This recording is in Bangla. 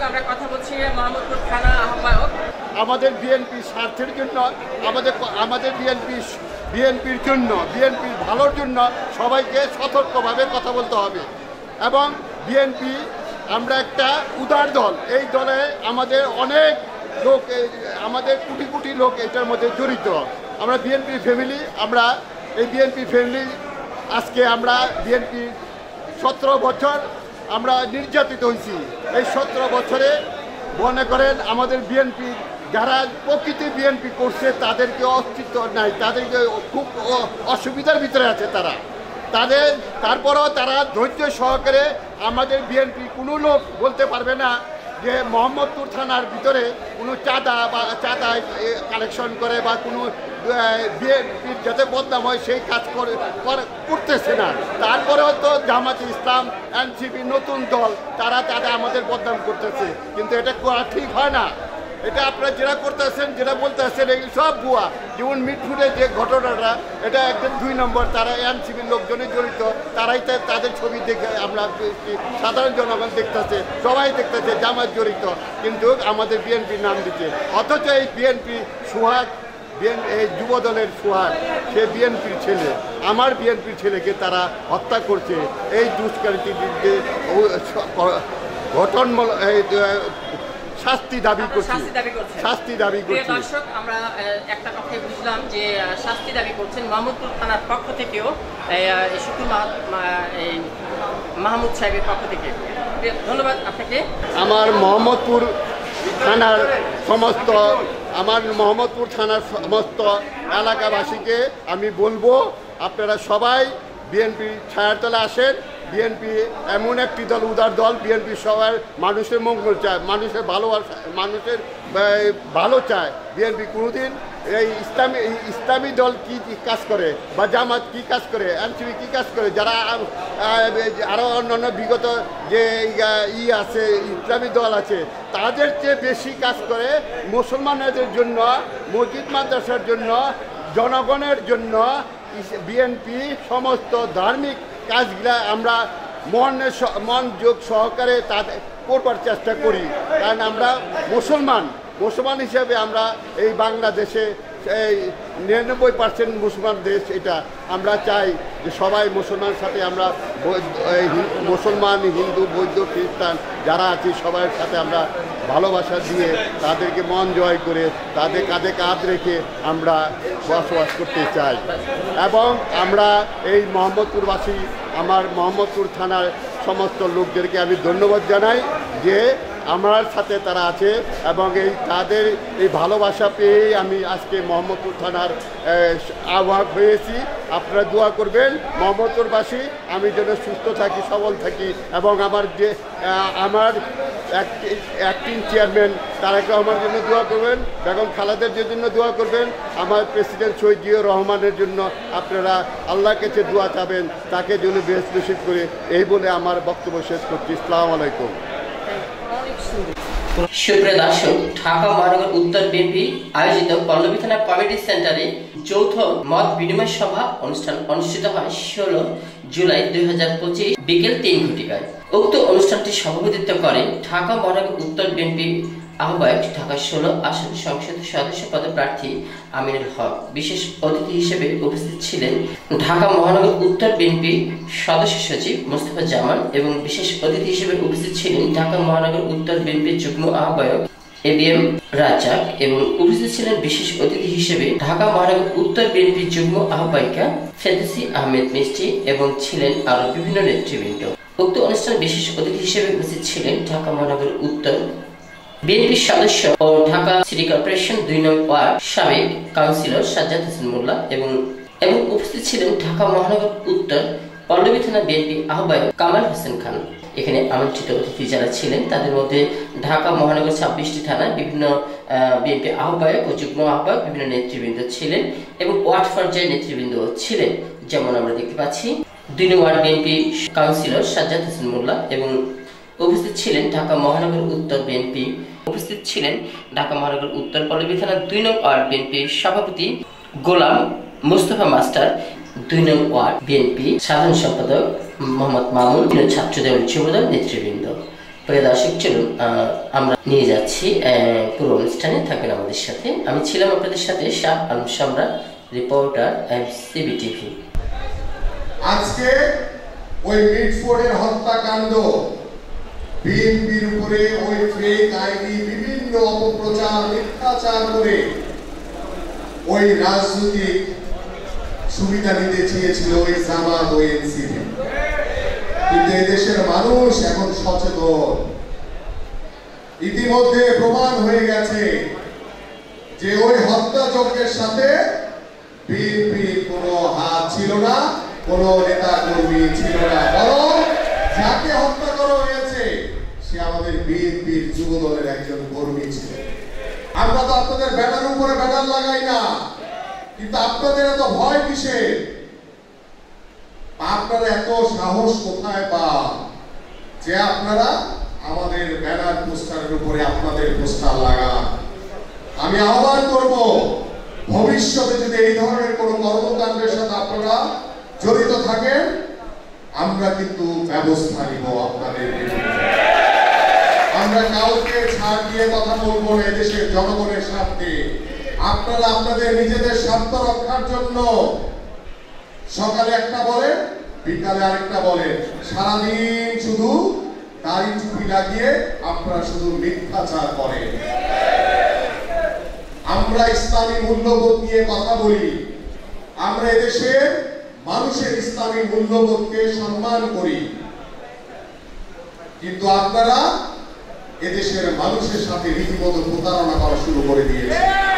আমরা কথা বলছি মোহাম্মদপুর থানা আহ্বায়ক। আমাদের বিএনপির স্বার্থের জন্য, আমাদের বিএনপির জন্য, বিএনপির ভালোর জন্য সবাইকে সতর্কভাবে কথা বলতে হবে। এবং বিএনপি আমরা একটা উদার দল, এই দলে আমাদের অনেক লোক, আমাদের কোটি কোটি লোক এটার মধ্যে জড়িত। আমরা বিএনপি ফ্যামিলি, আমরা এই বিএনপি ফ্যামিলি আজকে আমরা বিএনপি 17 বছর আমরা নির্যাতিত হয়েছি। এই 17 বছরে মনে করেন আমাদের বিএনপি যারা প্রকৃতি বিএনপি করছে তাদেরকে অস্তিত্ব নাই, তাদেরকে খুব অসুবিধার ভিতরে আছে তারপরেও তারা ধৈর্য সহকারে আমাদের বিএনপি কোনো লোক বলতে পারবে না যে মোহাম্মদপুর থানার ভিতরে কোনো চাঁদা কালেকশন করে বা কোনো বিএনপির যাতে বদনাম হয় সেই কাজ করতেছে না। তারপরেও তো জামাতে ইসলাম, এনসিপি নতুন দল, তারা আমাদের বদনাম করতেছে, কিন্তু এটা করা ঠিক হয় না। এটা আপনারা যেটা করতেছেন, যেটা বলতেছেন, এই সব ভুয়া। যেমন মিটফুটে যে ঘটনাটা, এটা একদম 2 নম্বর, তারা এনসিপির লোকজনে জড়িত, তারাই তাদের ছবি দেখে আমরা সাধারণ জনগণ দেখতেছে, সবাই দেখতেছে জামাত জড়িত, কিন্তু আমাদের বিএনপির নাম দিচ্ছে। অথচ এই বিএনপি সোহাগ, এই যুব দলের সোহাগ, সে বিএনপির ছেলে, আমার বিএনপির ছেলেকে তারা হত্যা করছে। এই দুষ্কৃতির বিরুদ্ধে শাস্তি দাবি করছি। দর্শক, আমরা একটা কথাই বুঝলাম যে শাস্তি দাবি করছেন মোহাম্মদপুর থানার পক্ষ থেকেও, শুকুর মাহমুদ সাহেবের পক্ষ থেকে। ধন্যবাদ আপনাকে। আমার মোহাম্মদপুর থানার সমস্ত এলাকাবাসীকে আমি বলবো, আপনারা সবাই বিএনপি ছায়াতলে আসেন। বিএনপি এমন একটি দল, উদার দল। বিএনপি সবার মানুষের মঙ্গল চায়, মানুষের ভালো চায়। বিএনপি কোনোদিন এই ইসলামী দল কি কাজ করে, বা জামাত কি কাজ করে, এনসিপি কি কাজ করে, যারা আরও অন্যান্য বিগত যে আছে ইসলামী দল আছে, তাদের চেয়ে বেশি কাজ করে মুসলমানদের জন্য, মসজিদ মাদ্রাসার জন্য, জনগণের জন্য। বিএনপি সমস্ত ধার্মিক কাজগুলা আমরা মনোযোগ সহকারে তাদের করবার চেষ্টা করি, কারণ আমরা মুসলমান হিসেবে আমরা এই বাংলাদেশে এই 99% মুসলমান দেশ, এটা আমরা চাই যে সবাই মুসলমান সাথে আমরা মুসলমান, হিন্দু, বৌদ্ধ, খ্রিস্টান যারা আছি সবার সাথে আমরা ভালোবাসা দিয়ে তাদেরকে মন জয় করে তাদের কাঁধে কাঁধ রেখে আমরা বসবাস করতে চাই। এবং আমরা এই মোহাম্মদপুরবাসী, আমার মোহাম্মদপুর থানার সমস্ত লোকদেরকে আমি ধন্যবাদ জানাই যে আমার সাথে তারা আছে, এবং তাদের এই ভালোবাসা পেয়ে আমি আজকে মোহাম্মদপুর থানার আহ্বায়ক হয়েছি। আপনারা দোয়া করবেন মোহাম্মদপুরবাসী, আমি যেন সুস্থ থাকি, সবল থাকি, এবং আমার অ্যাক্টিং চেয়ারম্যান তারেক রহমানের জন্য দোয়া করবেন, বেগম খালেদার জন্য দোয়া করবেন, আমার প্রেসিডেন্ট শহীদ জিয়াউর রহমানের জন্য আপনারা আল্লাহর কাছে দোয়া চাবেন, তাকে যেন বেহেশত নসিব করে। এই বলে আমার বক্তব্য শেষ করছি। আসসালামু আলাইকুম। সুপ্রিয় দর্শক, ঢাকা মহানগর উত্তর বিএনপি আয়োজিত পল্লবী থানা কমিটি সেন্টারে যৌথ মত বিনিময় সভা অনুষ্ঠান অনুষ্ঠিত হয় 16 জুলাই 2025 বিকেল 3 ঘটিকায়। উক্ত অনুষ্ঠানটি সভাপতিত্ব করেন ঢাকা মহানগর উত্তর বিএনপি আহ্বায়ক, ঢাকা 16 আসন সংসদ সদস্য পদপ্রার্থী আমিনুল হক। বিশেষ অতিথি হিসেবে উপস্থিত ছিলেন ঢাকা মহানগর উত্তর বিএনপি সদস্য সচিব মোস্তফা জামান, এবং বিশেষ অতিথি হিসেবে উপস্থিত ছিলেন ঢাকা মহানগর উত্তর বিএনপি যুগ্ম আহ্বায়ক এবিএম রাজ্জাক, এবং উপস্থিত ছিলেন বিশেষ অতিথি হিসেবে ঢাকা মহানগর উত্তর বিএনপি যুগ্ম আহ্বায়িকা ফেরদৌসী আহমেদ মিষ্টি, এবং ছিলেন আরো বিভিন্ন নেতৃবৃন্দ। উক্ত অনুষ্ঠানে বিশেষ অতিথি হিসেবে উপস্থিত ছিলেন ঢাকা মহানগর উত্তর বিএনপি সদস্য ও ঢাকা সিটি কর্পোরেশন 2 নং ওয়ার্ড সাবেক কাউন্সিলর সাজ্জাদ হোসেন মোল্লা, এবং উপস্থিত ছিলেন ঢাকা মহানগর উত্তর পল্লবী থানা বিএনপি আহ্বায়ক কামাল হোসেন খান। এখানে আমন্ত্রিত অতিথি যারা ছিলেন তাদের মধ্যে ঢাকা মহানগর 26টি থানার বিভিন্ন বিএনপি আহ্বায়ক ও যুগ্ম আহ্বায়ক, বিভিন্ন নেতৃবৃন্দ ছিলেন, এবং ওয়ার্ড পর্যায়ের নেতৃবৃন্দ ছিলেন। যেমন আমরা দেখতে পাচ্ছি 2 নং ওয়ার্ড বিএনপি কাউন্সিলর সাজ্জাদ হোসেন মোল্লা, এবং উপস্থিত ছিলেন ঢাকা মহানগর উত্তর বিএনপি, উপস্থিত ছিলেন ঢাকা মহানগর উত্তর পল্লবী থানা 2 নং ওয়ার্ড বিএনপির সভাপতি গোলাম মুস্তফা মাস্টার, 2 নং ওয়ার্ড বিএনপি সাধারণ সম্পাদক মোহাম্মদ মামুন, ছাত্রদল যুবদল নেতৃবৃন্দ। প্রিয় দর্শক, চলুন আমরা নিয়ে যাচ্ছি পুরো অনুষ্ঠানে, থাকবেন আমাদের সাথে। আমি ছিলাম আপনাদের সাথে শাহ আলম সম্রাট, রিপোর্টার এমসিবি টিভি। আজকে ওই মিটফোর্ডের হত্যাকাণ্ড, বিএনপির উপরে ওই ফেক আইডি বিভিন্ন অপপ্রচার মিথ্যাচার করে ওই রাজনৈতিক সুবিধা নিতে চেয়েছিল ওই জামাত ও এনসিপি। কিন্তু এদেশের মানুষ এখন সচেতন। ইতিমধ্যে প্রমাণ হয়ে গেছে যে ওই হত্যাযজ্ঞের সাথে বিএনপির কোনো হাত ছিল না, কোন নেতা কর্মী ছিল না, বরং যাকে হত্যা করা হয়েছে সে আমাদের বিএনপির যুব দলের একজন কর্মী ছিল। আমরা তো আপনাদের ব্যানার উপরে ব্যানার লাগাই না, কিন্তু আপনাদের এত ভয় কিসের? আপনারা এত সাহস কোথায় পান যে আপনারা আমাদের ব্যানার পোস্টারের উপরে আপনাদের পোস্টার লাগান? আমি আহ্বান করব, ভবিষ্যতে যদি এই ধরনের কোন কর্মকাণ্ডের সাথে আপনারা জড়িত থাকেন, আমরা কিন্তু ব্যবস্থা নিব আপনাদের বিরুদ্ধে। আমরা কাউকে ছাড় দিয়ে কথা বলবো না। দেশের জনগণের স্বার্থে আপনারা আপনাদের নিজেদের স্বার্থ রক্ষার জন্য সকালে একটা বলেন, বিকালে আরেকটা বলেন, সারাদিন শুধু দাড়ি টুপি লাগিয়ে আপনারা শুধু মিথ্যাচার করেন। আমরা ইসলামী মূল্যবোধ নিয়ে কথা বলি, আমরা এদেশের মানুষের ইসলামী মূল্যবোধকে সম্মান করি, কিন্তু আপনারা এদেশের মানুষের সাথে রীতিমতো প্রতারণা করা শুরু করে দিয়েছেন।